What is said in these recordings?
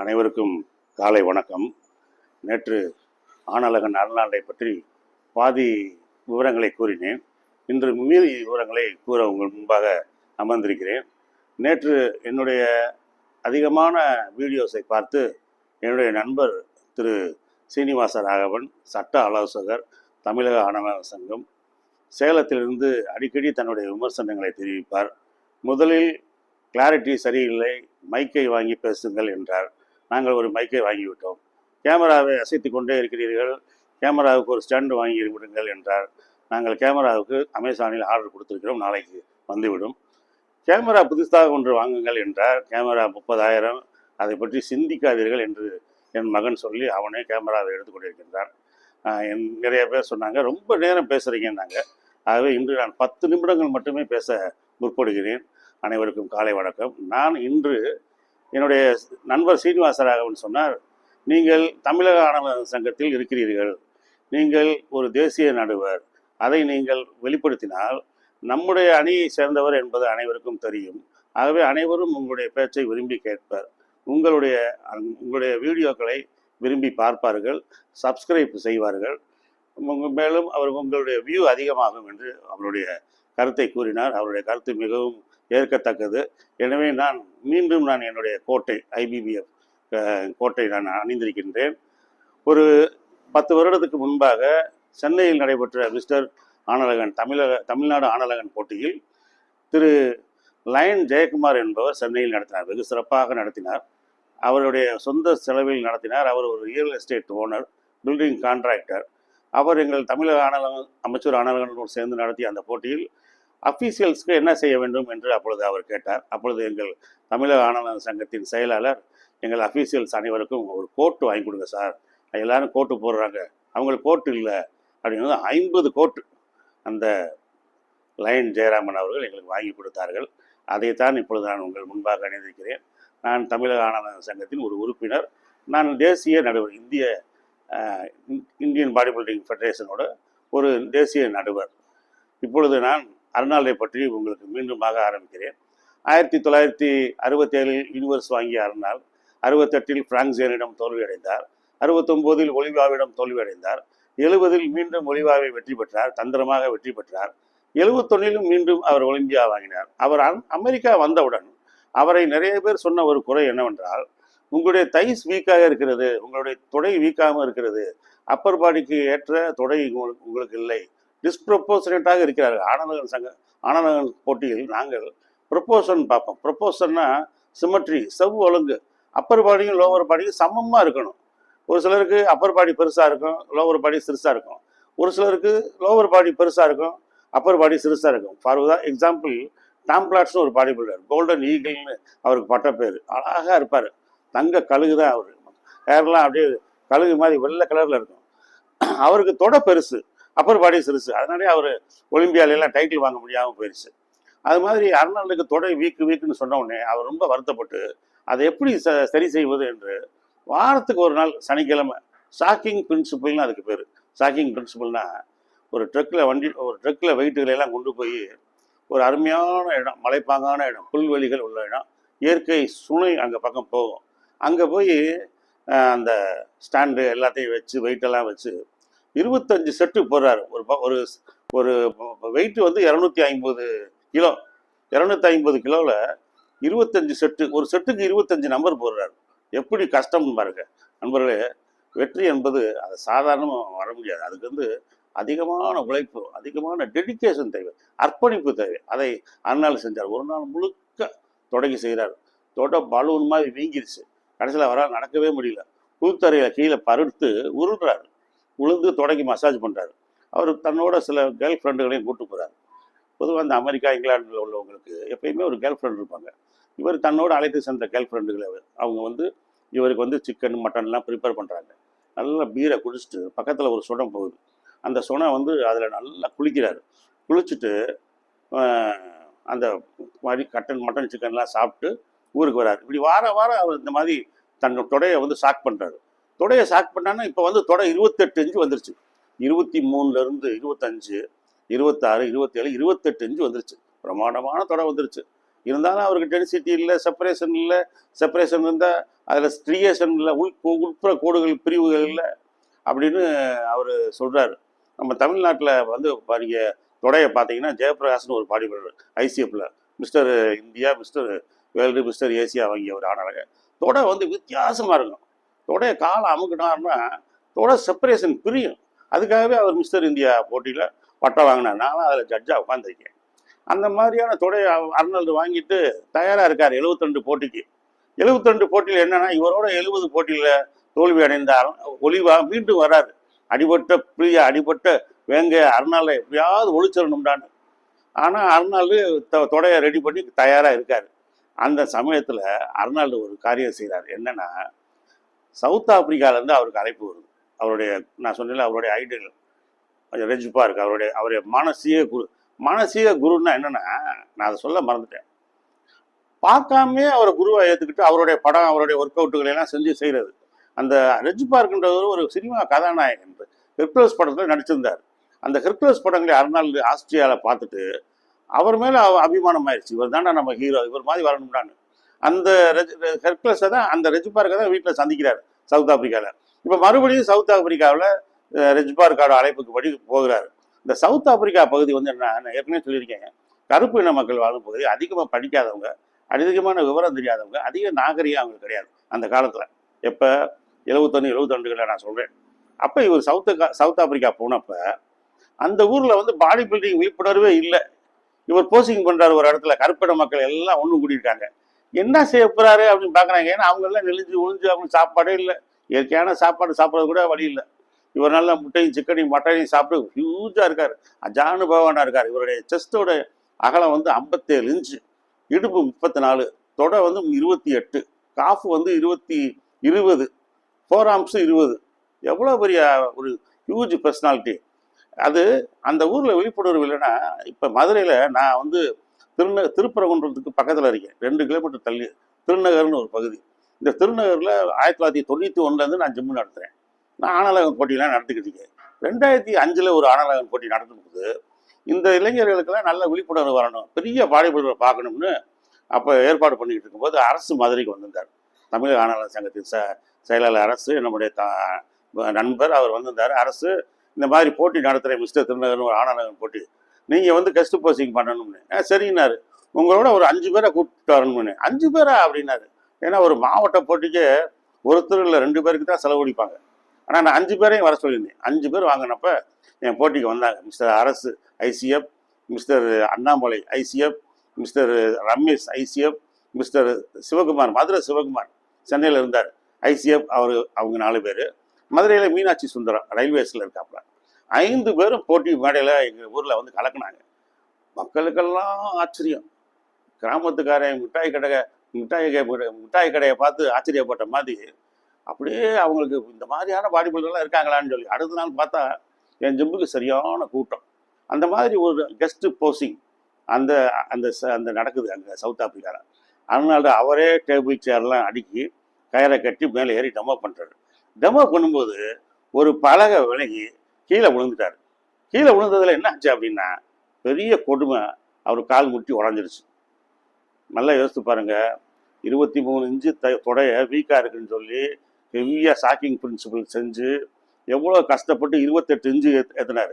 அனைவருக்கும் காலை வணக்கம். நேற்று ஆனழகன் அருள்நாளை பற்றி பாதி விவரங்களை கூறினேன். இன்று மீதி விவரங்களை கூற உங்கள் முன்பாக அமர்ந்திருக்கிறேன். நேற்று என்னுடைய அதிகமான வீடியோஸை பார்த்து என்னுடைய நண்பர் திரு சீனிவாச ராகவன், சட்ட ஆலோசகர், தமிழக ஆணவ சங்கம், சேலத்திலிருந்து அடிக்கடி தன்னுடைய விமர்சனங்களை தெரிவிப்பார். முதலில் கிளாரிட்டி சரியில்லை, மைக்கை வாங்கி பேசுங்கள் என்றார். நாங்கள் ஒரு மைக்கை வாங்கிவிட்டோம். கேமராவை அசைத்து கொண்டே இருக்கிறீர்கள், கேமராவுக்கு ஒரு ஸ்டாண்டு வாங்கி விடுங்கள் என்றார். நாங்கள் கேமராவுக்கு அமேசானில் ஆர்டர் கொடுத்துருக்கிறோம், நாளைக்கு வந்துவிடும். கேமரா புதுசாக ஒன்று வாங்குங்கள் என்றார். கேமரா 30,000, அதை பற்றி சிந்திக்காதீர்கள் என்று என் மகன் சொல்லி அவனே கேமராவை எடுத்துக்கொண்டிருக்கின்றான். நிறைய பேர் சொன்னாங்க, ரொம்ப நேரம் பேசுகிறீங்கன்னாங்க. ஆகவே இன்று நான் 10 நிமிடங்கள் மட்டுமே பேச முற்படுகிறேன். அனைவருக்கும் காலை வணக்கம். நான் இன்று என்னுடைய நண்பர் சீனிவாச ராகவன் சொன்னார், நீங்கள் தமிழக ஆணவ சங்கத்தில் இருக்கிறீர்கள், நீங்கள் ஒரு தேசிய நடுவர், அதை நீங்கள் வெளிப்படுத்தினால் நம்முடைய அணியை சேர்ந்தவர் என்பது அனைவருக்கும் தெரியும். ஆகவே அனைவரும் உங்களுடைய பேச்சை விரும்பி கேட்பர், உங்களுடைய வீடியோக்களை விரும்பி பார்ப்பார்கள், சப்ஸ்கிரைப் செய்வார்கள், மேலும் உங்களுடைய வியூ அதிகமாகும் என்று அவருடைய கருத்தை கூறினார். அவருடைய கருத்து மிகவும் ஏற்கத்தக்கது. எனவே மீண்டும் என்னுடைய கோட்டை IBBF கோட்டை நான் அணிந்திருக்கின்றேன். ஒரு 10 வருடத்துக்கு முன்பாக சென்னையில் நடைபெற்ற மிஸ்டர் ஆனழகன் தமிழ்நாடு ஆனழகன் போட்டியில் திரு லயன் ஜெயக்குமார் என்பவர் சென்னையில் நடத்தினார். வெகு சிறப்பாக நடத்தினார். அவருடைய சொந்த செலவில் நடத்தினார். அவர் ஒரு real estate owner, building contractor. அவர் எங்கள் தமிழக ஆனழகன் அமைச்சர் ஆனழகனோடு சேர்ந்து நடத்திய அந்த போட்டியில் அஃபீஷியல்ஸ்க்கு என்ன செய்ய வேண்டும் என்று அப்பொழுது அவர் கேட்டார். அப்பொழுது எங்கள் தமிழக ஆணவ சங்கத்தின் செயலாளர், எங்கள் அஃபீஷியல்ஸ் அனைவருக்கும் ஒரு கோட்டு வாங்கி கொடுங்க சார், எல்லாரும் கோட்டு போடுறாங்க, அவங்களுக்கு கோட்டு இல்லை அப்படிங்கிறது 50 கோட்டு அந்த லயன் ஜெயராமன் அவர்கள் எங்களுக்கு வாங்கி கொடுத்தார்கள். அதைத்தான் இப்பொழுது நான் உங்கள் முன்பாக அணிந்திருக்கிறேன். நான் தமிழக ஆணவ சங்கத்தின் ஒரு உறுப்பினர். நான் தேசிய நடுவர், இந்தியன் பாடி பில்டிங் ஃபெடரேஷனோட ஒரு தேசிய நடுவர். இப்பொழுது நான் அருள்நாளை பற்றி உங்களுக்கு மீண்டுமாக ஆரம்பிக்கிறேன். 1967 யூனிவர்ஸ் வாங்கிய அருள்நாள் 68 பிராங்க்சேனிடம் தோல்வியடைந்தார். 69 ஒலிவாவிடம் தோல்வியடைந்தார். 70 மீண்டும் ஒலிவாவை வெற்றி பெற்றார், தந்திரமாக வெற்றி பெற்றார். 71 மீண்டும் அவர் ஒலிம்பியா வாங்கினார். அவர் அமெரிக்கா வந்தவுடன் அவரை நிறைய பேர் சொன்ன ஒரு குறை என்னவென்றால், உங்களுடைய தைஸ் வீக்காக இருக்கிறது, உங்களுடைய தொடை வீக்காக இருக்கிறது, அப்பர் பாடிக்கு ஏற்ற தொடை உங்களுக்கு இல்லை, டிஸ்ப்ரப்போர்ஷனேட்டாக இருக்கிறார்கள். ஆனழகன் போட்டியில் நாங்கள் ப்ரொப்போர்ஷன் பார்ப்போம். ப்ரொப்போர்ஷன்னா சிமெட்ரி, செவ் ஒழுங்கு, அப்பர் பாடியும் லோவர் பாடியும் சமமாக இருக்கணும். ஒரு சிலருக்கு அப்பர் பாடி பெருசாக இருக்கும், லோவர் பாடி சிறுசாக இருக்கும். ஒரு சிலருக்கு லோவர் பாடி பெருசாக இருக்கும், அப்பர் பாடி சிறுசாக இருக்கும். ஃபார் எக்ஸாம்பிள், டாம் பிளாட்ஸ்னு ஒரு பாடி பில்டர், கோல்டன் ஈகிள்னு அவருக்கு பட்ட பேர். அழகாக இருப்பார், தங்க கழுகு தான் அவர், ஹேர்லாம் அப்படியே கழுகு மாதிரி வெள்ளை கலரில் இருக்கும். அவருக்கு தொடை பெருசு, அப்பர் பாடி சிறுசு. அதனாலே அவர் ஒலிம்பியாலெல்லாம் டைட்டில் வாங்க முடியாமல் போயிடுச்சு. அது மாதிரி அருள்நாளுக்கு தொடை வீக்குன்னு சொன்ன உடனே அவர் ரொம்ப வருத்தப்பட்டு அதை எப்படி சரி செய்வது என்று வாரத்துக்கு ஒரு நாள் சனிக்கிழமை ஷாக்கிங் பிரின்சிபல்னு அதுக்கு பேர். ஷாக்கிங் பிரின்சிபல்னா ஒரு ட்ரக்கில் வெயிட்டுகளெல்லாம் கொண்டு போய் ஒரு அருமையான இடம், மலைப்பாங்கான இடம், புல்வெளிகள் உள்ள இடம், இயற்கை சுனை அங்கே பக்கம் போகும். அங்கே போய் அந்த ஸ்டாண்டு எல்லாத்தையும் வச்சு வெயிட்டெல்லாம் வச்சு 25 செட்டு போடுறாரு. ஒரு வெயிட் வந்து 250 கிலோ. 250 கிலோவில் 25 செட்டு, ஒரு செட்டுக்கு 25 நம்பர் போடுறாரு. எப்படி கஷ்டம்னு பாருங்க நண்பர்களே. வெற்றி என்பது அது சாதாரணமாக வர முடியாது. அதுக்கு வந்து அதிகமான உழைப்பு, அதிகமான டெடிக்கேஷன் தேவை, அர்ப்பணிப்பு தேவை. அதை அருள்நாள் செஞ்சார். ஒரு நாள் முழுக்க தொடங்கி செய்கிறார். தொடை பலூன் மாதிரி வீங்கிருச்சு. கடைசியில் அவரால் நடக்கவே முடியல. புழுத்தரையில் கீழே பருத்து உருள்றாரு. உளுந்து தொடங்கி மசாஜ் பண்ணுறாரு. அவர் தன்னோட சில கேர்ள் ஃப்ரெண்டுகளையும் கூப்பிட்டு போகிறார். பொதுவாக அந்த அமெரிக்கா, இங்கிலாண்டில் உள்ளவங்களுக்கு எப்பயுமே ஒரு கேர்ள் ஃப்ரெண்ட் இருப்பாங்க. இவர் தன்னோடு அழைத்து சென்ற கேர்ள் ஃப்ரெண்டுகளை அவங்க வந்து இவருக்கு வந்து சிக்கன் மட்டன்லாம் ப்ரிப்பேர் பண்ணுறாங்க. நல்லா பீரை குடிச்சிட்டு பக்கத்தில் ஒரு சுடம் போகுது. அந்த சுனை வந்து அதில் நல்லா குளிக்கிறாரு. குளிச்சுட்டு அந்த மாதிரி மட்டன் சிக்கன்லாம் சாப்பிட்டு ஊருக்கு வராரு. இப்படி வாரம் அவர் இந்த மாதிரி தன் தொடையை வந்து ஷாக் பண்ணுறாரு. தொடையை ஷாக் பண்ணான்னா இப்போ வந்து தொடை 28 இன்ச்சு வந்துருச்சு. 23லேருந்து 25, 26, 27, 28 இன்ச்சு வந்துருச்சு. பிரமாண்டமான தொடை வந்துருச்சு. இருந்தாலும் அவருக்கு டென்சிட்டி இல்லை, செப்பரேஷன் இல்லை. செப்பரேஷன் இருந்தால் அதில் ஸ்ட்ரியேஷன் இல்லை, உட்புற கோடுகள் பிரிவுகள் இல்லை அப்படின்னு அவர் சொல்கிறாரு. நம்ம தமிழ்நாட்டில் வந்து நீங்கள் தொடையை பார்த்தீங்கன்னா ஜெயபிரகாஷ்னு ஒரு பாடி பில்டர் ஐசிஎஃப்ல Mister India, Mister world, Mister Asia வாங்கிய ஒரு ஆனாங்க. தொடை வந்து வித்தியாசமாக இருக்கும். தொடையை காலை அமுக்கினார்னா தொடை செப்பரேஷன் பிரியும். அதுக்காகவே அவர் மிஸ்டர் இந்தியா போட்டியில் பட்டம் வாங்கினார். நானும் அதில் ஜட்ஜாக உட்காந்துருக்கேன். அந்த மாதிரியான தொடை அர்னால்டு வாங்கிட்டு தயாராக இருக்கார் 72 போட்டிக்கு. 72 போட்டியில் என்னன்னா, இவரோட 70 போட்டியில் தோல்வி அடைந்தார். ஒலிவா மீண்டும் வர்றாரு. அடிபட்ட பிரியா, அடிபட்ட வேங்க அர்னால்டை எப்படியாவது ஒழிச்சிடணும்டான்னு. ஆனால் அர்னால்டு தொடையை ரெடி பண்ணி தயாராக இருக்கார். அந்த சமயத்தில் அர்னால்டு ஒரு காரியம் செய்கிறார். என்னன்னா, சவுத் ஆப்பிரிக்காவிலேருந்து அவருக்கு அழைப்பு வருது. அவருடைய, நான் சொன்னேன், அவருடைய ஐடியல் ரெஜ் பார்க், அவருடைய மானசீக குருன்னா என்னன்னா, நான் அதை சொல்ல மறந்துட்டேன். பார்க்காமே அவரை குருவை ஏற்றுக்கிட்டு அவருடைய படம், அவருடைய ஒர்க் அவுட்டுகளை எல்லாம் செஞ்சு செய்கிறது. அந்த ரெஜ் பார்க்ன்றவர் ஒரு சினிமா கதாநாயகன். ஹெர்குலஸ் படத்தில் நடிச்சிருந்தார். அந்த ஹெர்குலஸ் படங்களை அர்னால்டு ஆஸ்திரியாவில் பார்த்துட்டு அவர் மேலே அபிமானம் ஆயிடுச்சு. இவர் தானே நம்ம ஹீரோ, இவர் மாதிரி வரணும்டான்னு. அந்த ஹெர்குலஸை தான், அந்த ரெஜ் பார்க்கை தான் வீட்டில் சந்திக்கிறார் சவுத் ஆப்பிரிக்காவில். இப்போ மறுபடியும் சவுத் ஆப்பிரிக்காவில் ரெஜ் பார்க்கோட அழைப்புக்கு படி போகிறார். இந்த சவுத் ஆப்பிரிக்கா பகுதி வந்து என்ன, நான் ஏற்கனவே சொல்லியிருக்கேன், கருப்பு இன மக்கள் வாழும் பகுதி. அதிகமாக படிக்காதவங்க, அதிகமான விவரம் தெரியாதவங்க, அதிக நாகரிகம் அவங்களுக்கு கிடையாது அந்த காலத்தில். எப்போ 71 72 நான் சொல்கிறேன். அப்போ இவர் சவுத் ஆப்பிரிக்கா போனப்போ அந்த ஊரில் வந்து பாடி பில்டிங் விழிப்புணர்வே இல்லை. இவர் போஸ்டிங் பண்ணுறாரு ஒரு இடத்துல. கருப்பின மக்கள் எல்லாம் ஒன்று கூட்டியிருக்காங்க. என்ன செய்ய போகிறாரு அப்படின்னு பார்க்குறாங்க. ஏன்னா அவங்கெல்லாம் நெளிஞ்சு ஒழிஞ்சு, அவங்களுக்கு சாப்பாடே இல்லை. இயற்கையான சாப்பாடு சாப்பிட்றது கூட வழி இல்லை. இவர் நல்லா முட்டையும் சிக்கனையும் மட்டையும் சாப்பிட்டு ஹியூஜாக இருக்கார், அஜானுபவனாக இருக்கார். இவருடைய செஸ்டோட அகலம் வந்து 57 இன்ச்சு, இடுப்பு 34, தொடை வந்து 28, காஃபு வந்து 20, ஃபோர் ஆர்ம்ஸு 20. எவ்வளோ பெரிய ஒரு ஹியூஜ் பர்சனாலிட்டி அது. அந்த ஊரில் விழிப்புணர்வு இல்லைன்னா, இப்போ மதுரையில் நான் வந்து திருப்பரங்குன்றத்துக்கு பக்கத்தில் இருக்கேன், 2 கிலோமீட்டர் தள்ளி திருநகர்னு ஒரு பகுதி. இந்த திருநகரில் 1991 நான் ஜிம்மு நடத்துகிறேன். நான் ஆணழகன் போட்டியெல்லாம் நடத்திக்கிட்டு இருக்கேன். 2005 ஒரு ஆணழகன் போட்டி நடத்தும்போது இந்த இளைஞர்களுக்கெல்லாம் நல்ல விழிப்புணர்வு வரணும், பெரிய பாடி பில்டரை பார்க்கணும்னு அப்போ ஏற்பாடு பண்ணிக்கிட்டு இருக்கும்போது அரசு மதுரைக்கு வந்திருந்தார். தமிழக ஆணழகன் சங்கத்தின் செயலாளர் அரசு, நம்முடைய நண்பர் அவர் வந்திருந்தார். அரசு இந்த மாதிரி போட்டி நடத்துகிறேன் மிஸ்டர் திருநகர்னு ஒரு ஆணழகன் போட்டி, நீங்கள் வந்து கெஸ்ட் போஸ்டிங் பண்ணணும்னு. சரின்னாரு. உங்களோட ஒரு 5 பேரை கூப்பிட்டு வரணும்னு. 5 பேரா அப்படின்னாரு. ஏன்னா ஒரு மாவட்ட போட்டிக்கு ஒருத்தர் இல்லை 2 பேருக்கு தான் செலவழிப்பாங்க. ஆனால் நான் 5 பேரையும் வர சொல்லியிருந்தேன். 5 பேர் வாங்கினப்ப என் போட்டிக்கு வந்தாங்க. மிஸ்டர் அரசு ICF, mister Annamalai ICF, mister Ramesh ICF, mister Sivakumar, Madurai Sivakumar சென்னையில் இருந்தார் ஐசிஎஃப், அவங்க 4 பேர். மதுரையில் மீனாட்சி சுந்தரம் ரயில்வேஸில் இருக்காப்புல. 5 பேரும் போட்டி மேடையில் எங்கள் ஊரில் வந்து கலக்குனாங்க. மக்களுக்கெல்லாம் ஆச்சரியம். கிராமத்துக்காரன் மிட்டாய் கடையை பார்த்து ஆச்சரியப்பட்ட மாதிரி அப்படியே அவங்களுக்கு இந்த மாதிரியான பாடி பில்டர்லாம் இருக்காங்களான்னு சொல்லி அடுத்த நாள் பார்த்தா என் ஜிம்முக்கு சரியான கூட்டம். அந்த மாதிரி ஒரு கெஸ்ட் போஸ்டிங் அந்த அந்த அந்த நடக்குது அங்கே சவுத் ஆப்பிரிக்காவில். அதனால அவரே டேபிள் சேர்லாம் அடுக்கி கயிறை கட்டி மேலே ஏறி டெமோ பண்ணுறாரு. டெமோ பண்ணும்போது ஒரு பலகை விலகி கீழே விழுந்துட்டார். கீழே விழுந்ததில் என்ன ஆச்சு அப்படின்னா, பெரிய கொடுமை, அவர் கால் முட்டி உடஞ்சிருச்சு. நல்லா யோசித்து பாருங்க. 23 இன்ச்சு தொடைய வீக்காக இருக்குன்னு சொல்லி ஹெவியாக ஷாக்கிங் பிரின்சிபல் செஞ்சு எவ்வளோ கஷ்டப்பட்டு 28 இன்ச்சு ஏற்றினார்.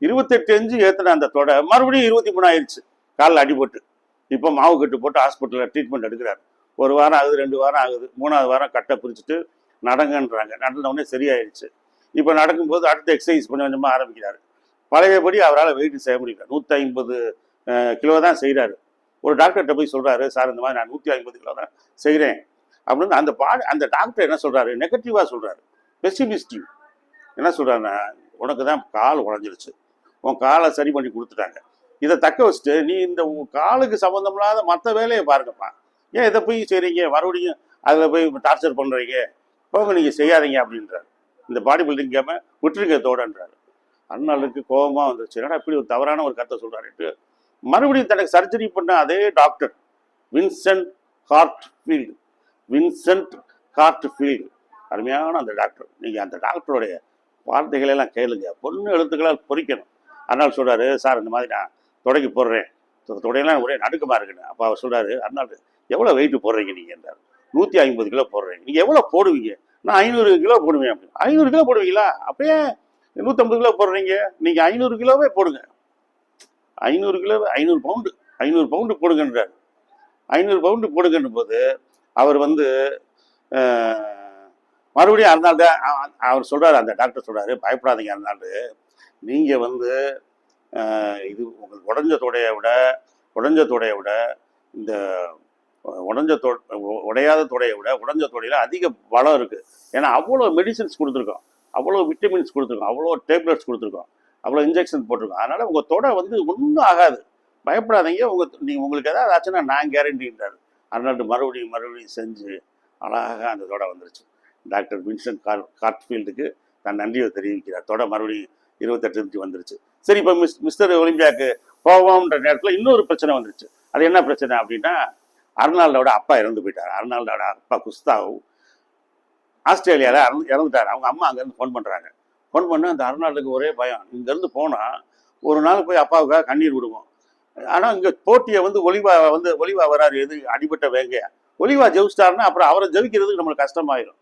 28 இன்ச்சு ஏற்றின அந்த தொடை மறுபடியும் 23 ஆயிடுச்சு காலில் அடிபட்டு. இப்போ மாவு கட்டு போட்டு ஹாஸ்பிட்டலில் ட்ரீட்மெண்ட் எடுக்கிறார். 1 வாரம் ஆகுது, 2 வாரம் ஆகுது, 3ஆவது வாரம் கட்டை பிரிச்சுட்டு நடங்கன்றாங்க. நடந்தவுடனே சரியாயிடுச்சு. இப்போ நடக்கும்போது அடுத்த எக்ஸசைஸ் கொஞ்சம் கொஞ்சமாக ஆரம்பிக்கிறார். பழையபடி அவரால் வெயிட் செய்ய முடியல. 150 கிலோ தான் செய்கிறாரு. ஒரு டாக்டர்கிட்ட போய் சொல்கிறாரு, சார் இந்த மாதிரி நான் 150 கிலோ தான் செய்கிறேன் அப்படின்னு. அந்த டாக்டர் என்ன சொல்கிறாரு, நெகட்டிவாக சொல்கிறாரு, பெசிமிஸ்டிவ். என்ன சொல்கிறாருன்னா, உனக்கு தான் கால் உடஞ்சிருச்சு, உன் காலை சரி பண்ணி கொடுத்துட்டாங்க, இதை தக்க வச்சுட்டு நீ இந்த காலுக்கு சம்மந்தமில்லாத மற்ற வேலையை பாருங்கப்பா, ஏன் இதை போய் செய்கிறீங்க, மறுபடியும் அதில் போய் டார்ச்சர் பண்ணுறீங்க, போங்க நீங்கள் செய்யாதீங்க அப்படின்றாரு. இந்த பாடி பில்டிங் கேமை விட்டுருங்க தோடன்றாரு. அண்ணாளுக்கு கோபமாக வந்துருச்சு. என்னடா இப்படி ஒரு தவறான ஒரு கருத்தை சொல்கிறாருட்டு மறுபடியும் தனக்கு சர்ஜரி பண்ண அதே டாக்டர் வின்சென்ட் ஹார்ட்ஃபீல்டு, அருமையான அந்த டாக்டர். நீங்கள் அந்த டாக்டருடைய வார்த்தைகளெல்லாம் கேளுங்க, பொண்ணு எழுத்துக்களால் பொறிக்கணும். அதனால் சொல்கிறாரு, சார் இந்த மாதிரி நான் தொடக்கி போடுறேன், தொடையெல்லாம் ஒரே நடுக்கமாக இருக்குன்னு. அப்போ அவர் சொல்கிறாரு, அர்னால்டு எவ்வளோ வெயிட் போடுறீங்க நீங்கள் என்றார். 150 கிலோ போடுறீங்க. நீங்கள் எவ்வளோ போடுவீங்க? நான் 500 கிலோ போடுவேன் அப்படின்னு. 500 கிலோ போடுவீங்களா? அப்படியே 150 கிலோ போடுறீங்க, நீங்கள் 500 கிலோவே போடுங்க. 500 கிலோ 500 பவுண்டு 500 பவுண்டு போடுங்கன்றார். 500 பவுண்டு போடுங்கன்ற போது அவர் வந்து மறுபடியும் அர்னால்டு அவர் சொல்கிறார், அந்த டாக்டர் சொல்கிறாரு, பயப்படாதீங்க அர்னால்டு, நீங்கள் வந்து இது உங்களுக்கு உடஞ்ச தொடையை விட இந்த உடையாத தொடையை விட உடஞ்ச தொடையில் அதிக பலம் இருக்குது. ஏன்னா அவ்வளோ மெடிசின்ஸ் கொடுத்துருக்கோம், அவ்வளோ விட்டமின்ஸ் கொடுத்துருக்கோம், அவ்வளோ டேப்லெட்ஸ் கொடுத்துருக்கோம், அவ்வளோ இன்ஜெக்ஷன் போட்டிருக்கோம். அதனால் உங்கள் தொடை வந்து ஒன்றும் ஆகாது, பயப்படாதீங்க, உங்களுக்கு ஏதாவது ஆச்சுன்னா நான் கேரண்டின்றார். அர்னால்டு மறுபடியும் செஞ்சு அழகாக அந்த தொடை வந்துருச்சு. டாக்டர் வின்சென்ட் கார்ட்ஃபீல்டுக்கு நான் நன்றியை தெரிவிக்கிறார். தொடை மறுபடியும் 28 இன்ச்சு வந்துருச்சு. சரி, இப்போ மிஸ்டர் ஒலிம்பியாவுக்கு போவோம்ன்ற நேரத்தில் இன்னொரு பிரச்சனை வந்துருச்சு. அது என்ன பிரச்சனை அப்படின்னா, அர்னால்டோட அப்பா இறந்து போயிட்டார். அர்னால்டோட அப்பா குஸ்தாவ் ஆஸ்திரேலியாவில் இறந்துட்டார். அவங்க அம்மா அங்கேருந்து ஃபோன் பண்ணுறாங்க. ஃபோன் பண்ணால் அந்த அர்னால்டுக்கு ஒரே பயம். இங்கேருந்து போனால் ஒரு நாள் போய் அப்பாவுக்காக கண்ணீர் விடுவோம். ஆனால் இங்கே போட்டியை வந்து ஒலிவா வராரு, எது அடிபட்ட வேங்கையா. ஒலிவா ஜெயிச்சிட்டாருன்னா அப்புறம் அவரை ஜெயிக்கிறதுக்கு நம்மளுக்கு கஷ்டமாயிடும்.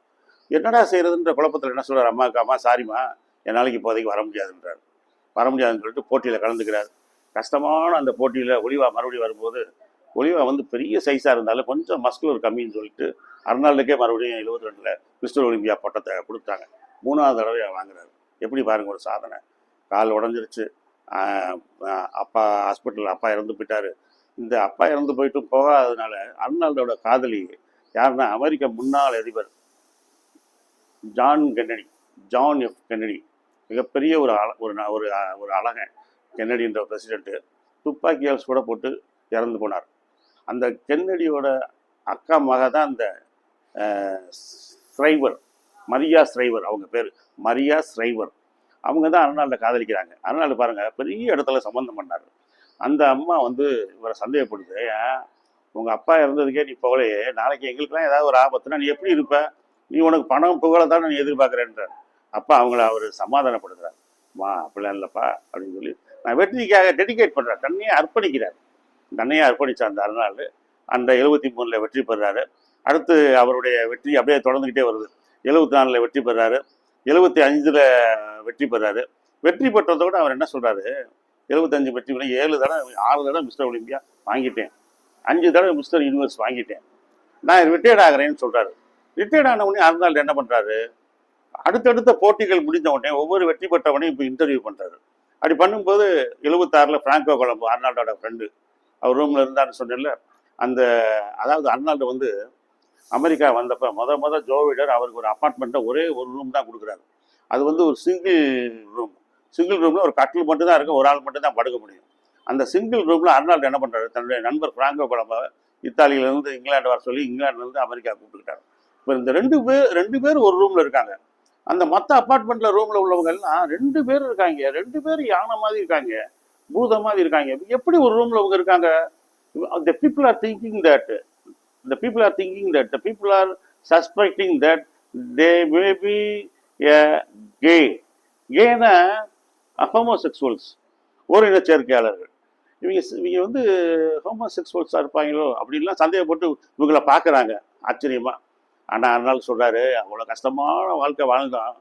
என்னடா செய்யறதுன்ற குழப்பத்தில் என்ன சொல்கிறார், அம்மா சாரிம்மா, என் நாளைக்கு இப்போதைக்கு வர முடியாதுன்றார். வர முடியாதுன்னு சொல்லிட்டு போட்டியில் கலந்துக்கிறார். கஷ்டமான அந்த போட்டியில் ஒலிவா மறுபடியும் வரும்போது, ஒலிவா வந்து பெரிய சைஸாக இருந்தாலும் கொஞ்சம் மஸ்குலர் கம்மின்னு சொல்லிட்டு அர்னால்டுக்கே மறுபடியும் 72 மிஸ்டர் ஒலிம்பியா பட்டத்தை கொடுத்தாங்க. 3வது தடவை வாங்குறாரு. எப்படி பாருங்க ஒரு சாதனை. கால் உடஞ்சிருச்சு, அப்பா ஹாஸ்பிட்டலில் அப்பா இறந்து போயிட்டாரு. இந்த அப்பா இறந்து போயிட்டும் போகாததுனால அர்னால்டோட காதலி யாருன்னா அமெரிக்க முன்னாள் அதிபர் ஜான் எஃப் கென்னடி, மிகப்பெரிய ஒரு அழகன் கென்னடின்ற பிரசிடென்ட்டு, துப்பாக்கியால் சுட போட்டு இறந்து போனார். அந்த கென்னடியோட அக்கா மக தான் இந்த ஸ்ரைவர், மரியா ஸ்ரைவர், அவங்க பேர் மரியா ஸ்ரைவர். அவங்க தான் அர்னால்டை காதலிக்கிறாங்க. அர்னால்டு பாருங்கள் பெரிய இடத்துல சம்பந்தம் பண்ணார். அந்த அம்மா வந்து இவரை சந்தேகப்படுது, உங்கள் அப்பா இறந்ததுக்கே நீ போகலையே, நாளைக்கு எங்களுக்கெல்லாம் ஏதாவது ஒரு ஆபத்துனா நீ எப்படி இருப்ப? நீ உனக்கு பணம் புகழை தானே நீ எதிர்பார்க்குறேன்றார். அப்பா அவங்கள அவர் சமாதானப்படுத்துறார். அப்படிலாம் இல்லைப்பா அப்படின்னு சொல்லி நான் வெற்றிக்காக டெடிகேட் பண்ணுறார், தன்னையே அர்ப்பணித்த அந்த அர்னால்டு அந்த 73 வெற்றி பெறாரு. அடுத்து அவருடைய வெற்றி அப்படியே தொடர்ந்துக்கிட்டே வருது. 74 வெற்றி பெறாரு, 75 வெற்றி பெறாரு. வெற்றி பெற்றதோடு அவர் என்ன சொல்கிறாரு, 75 வெற்றி பெற 6 தடவை மிஸ்டர் ஒலிம்பியா வாங்கிட்டேன், 5 தடவை மிஸ்டர் யூனிவர்ஸ் வாங்கிட்டேன், நான் ரிட்டையர்ட் ஆகிறேன்னு சொல்கிறாரு. ரிட்டையர்ட் ஆன உடனே அர்னால்டு என்ன பண்ணுறாரு, அடுத்தடுத்த போட்டிகள் முடிஞ்ச உடனே ஒவ்வொரு வெற்றி பெற்றவனையும் இப்போ இன்டர்வியூ பண்ணுறாரு. அப்படி பண்ணும்போது 76 ஃப்ராங்கோ கொலம்போ, அர்னால்டோட ஃப்ரெண்டு, அவர் ரூமில் இருந்தான்னு சொன்னேன்ல, அதாவது அர்னால்டு வந்து அமெரிக்கா வந்தப்போ முத ஜோ விடர் அவருக்கு ஒரு அப்பார்ட்மெண்ட்டை ஒரே ஒரு ரூம் தான் கொடுக்குறாரு. அது வந்து ஒரு சிங்கிள் ரூமில் ஒரு கட்டில் மட்டும் தான் இருக்கும், ஒரு ஆள் மட்டும் தான் படுக்க முடியும். அந்த சிங்கிள் ரூமில் அர்னால்டு என்ன பண்ணுறாரு, தன்னுடைய நண்பர் ஃப்ராங்கோ கொலம்போவை இத்தாலியிலேருந்து இங்கிலாந்து வர சொல்லி இங்கிலாந்துலேருந்து அமெரிக்கா கூப்பிட்டுக்கிட்டாரு. இப்போ இந்த ரெண்டு பேர் ஒரு ரூமில் இருக்காங்க. அந்த மற்ற அப்பார்ட்மெண்ட்டில் ரூமில் உள்ளவங்க எல்லாம் 2 பேர் இருக்காங்க, 2 பேர் யானை மாதிரி இருக்காங்க, பூதம் மாதிரி இருக்காங்க. எப்படி ஒரு ரூமில் அவங்க இருக்காங்க? The people are thinking that the people are suspecting that they may be gayனா ஹோமோசெக்சுவல்ஸ், ஓரின சேர்க்கையாளர்கள். இவங்க வந்து ஹோமோசெக்சுவல்ஸாக இருப்பாங்களோ அப்படின்லாம் சந்தேகப்பட்டு இவங்களை பார்க்குறாங்க ஆச்சரியமா. ஆனால் அதனால சொல்கிறாரு, அவ்வளோ கஷ்டமான வாழ்க்கை வாழ்ந்தோம்,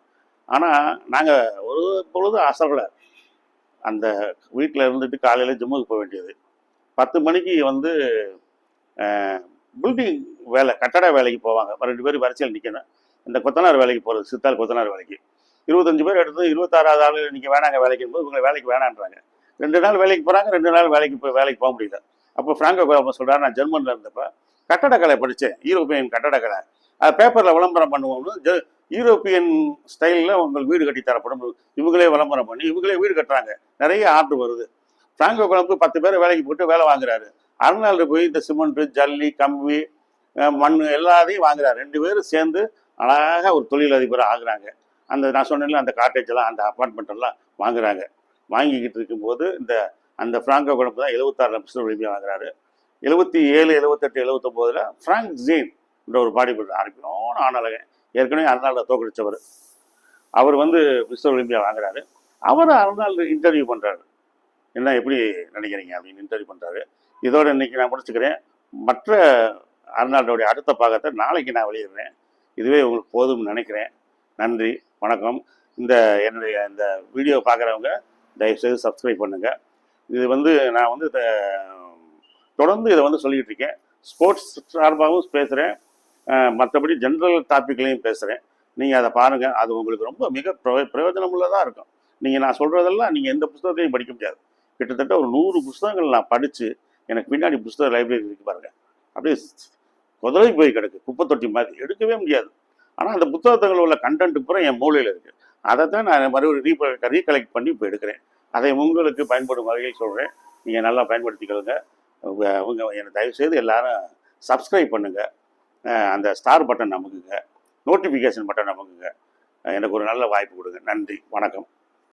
ஆனால் நாங்கள் ஒரு பொழுதும் அசரலை. அந்த வீட்டில் இருந்துட்டு காலையில் ஜிம்முக்கு போக வேண்டியது, 10 மணிக்கு வந்து பில்டிங் வேலை, கட்டட வேலைக்கு போவாங்க. 2 பேர் வரிசையில் நிற்கணும். இந்த கொத்தனார் வேலைக்கு போகிறது, சித்தாள் கொத்தனார் வேலைக்கு 25 பேர் எடுத்து 26வது ஆள் நீங்கள் வேணாங்க வேலைக்கு போது இவங்களை வேலைக்கு வேணான்றாங்க. 2 நாள் வேலைக்கு போகிறாங்க, 2 நாள் வேலைக்கு போக முடியல. அப்போ ஃப்ராங்கோ கொலம்போ சொல்கிறார், நான் ஜெர்மனில் இருந்தப்போ கட்டடக்கலை படித்தேன், யூரோப்பியன் கட்டடக்கலை, பேப்பரில் விளம்பரம் பண்ணுவோம்னு யூரோப்பியன் ஸ்டைலில் உங்களுக்கு வீடு கட்டி தரப்படும், இவங்களே விளம்பரம் பண்ணி இவங்களே வீடு கட்டுறாங்க, நிறைய ஆர்டர் வருது. ஃப்ராங்கோ கொலம்போ 10 பேரை வேலைக்கு போட்டு வேலை வாங்குறாரு. அர்னால்டு போய் இந்த சிமெண்ட்டு, ஜல்லி, கம்பி, மண் எல்லாத்தையும் வாங்குறாரு. 2 பேரும் சேர்ந்து அழகாக ஒரு தொழிலதிபராக ஆகுறாங்க. நான் சொன்னேன்ல அந்த காட்டேஜ் எல்லாம், அந்த அப்பார்ட்மெண்ட் எல்லாம் வாங்குறாங்க. வாங்கிக்கிட்டு இருக்கும்போது அந்த ஃப்ராங்கோ கொலம்போ தான் 76 மிஸ்டர் ஒலிம்பியா வாங்குறாரு. 77, 78, 79 ஃப்ராங்க் ஜீன் என்ற ஒரு பாடி பில்டர் ஆரம்பிக்கணும் ஆனழகன், ஏற்கனவே அர்னால்டை என்ன எப்படி நினைக்கிறீங்க அப்படின்னு இன்டர்வியூ பண்ணுறாரு. இதோட இன்னைக்கு நான் முடிச்சுக்கிறேன். மற்ற அர்னால்டோடைய அடுத்த பாகத்தை நாளைக்கு நான் வெளியிடுறேன். இதுவே உங்களுக்கு போதும்னு நினைக்கிறேன். நன்றி, வணக்கம். என்னுடைய இந்த வீடியோ பார்க்குறவங்க தயவுசெய்து சப்ஸ்கிரைப் பண்ணுங்கள். இது நான் தொடர்ந்து இதை சொல்லிக்கிட்டு இருக்கேன். ஸ்போர்ட்ஸ் சார்பாகவும் பேசுகிறேன், மற்றபடி ஜென்ரல் டாப்பிக்லையும் பேசுகிறேன். நீங்கள் அதை பாருங்கள். அது உங்களுக்கு ரொம்ப மிக பிரயோஜனமுள்ளதாக இருக்கும். நான் சொல்கிறதெல்லாம் நீங்கள் எந்த புத்தகத்தையும் படிக்க முடியாது. கிட்டத்தட்ட ஒரு 100 புத்தகங்கள் நான் படித்து எனக்கு பின்னாடி புத்தக லைப்ரரி இருக்கு பாருங்கள். அப்படியே குதிரை போய் கிடக்கு, குப்பை தொட்டி மாதிரி, எடுக்கவே முடியாது. ஆனால் அந்த புத்தகத்தில் உள்ள கண்டென்ட் பூரா என் மூளையில் இருக்குது. அதை தான் நான் மறுபடியும் ரீகலெக்ட் பண்ணி இப்போ எடுக்கிறேன். அதை உங்களுக்கு பயன்படும் வகையில் சொல்கிறேன். நீங்கள் நல்லா பயன்படுத்திக்கொள்ளுங்க. என்னை தயவுசெய்து எல்லாரும் சப்ஸ்கிரைப் பண்ணுங்கள். அந்த ஸ்டார் பட்டன் நமக்குங்க, நோட்டிஃபிகேஷன் பட்டன் நமக்குங்க. எனக்கு ஒரு நல்ல வாய்ப்பு கொடுங்க. நன்றி, வணக்கம்.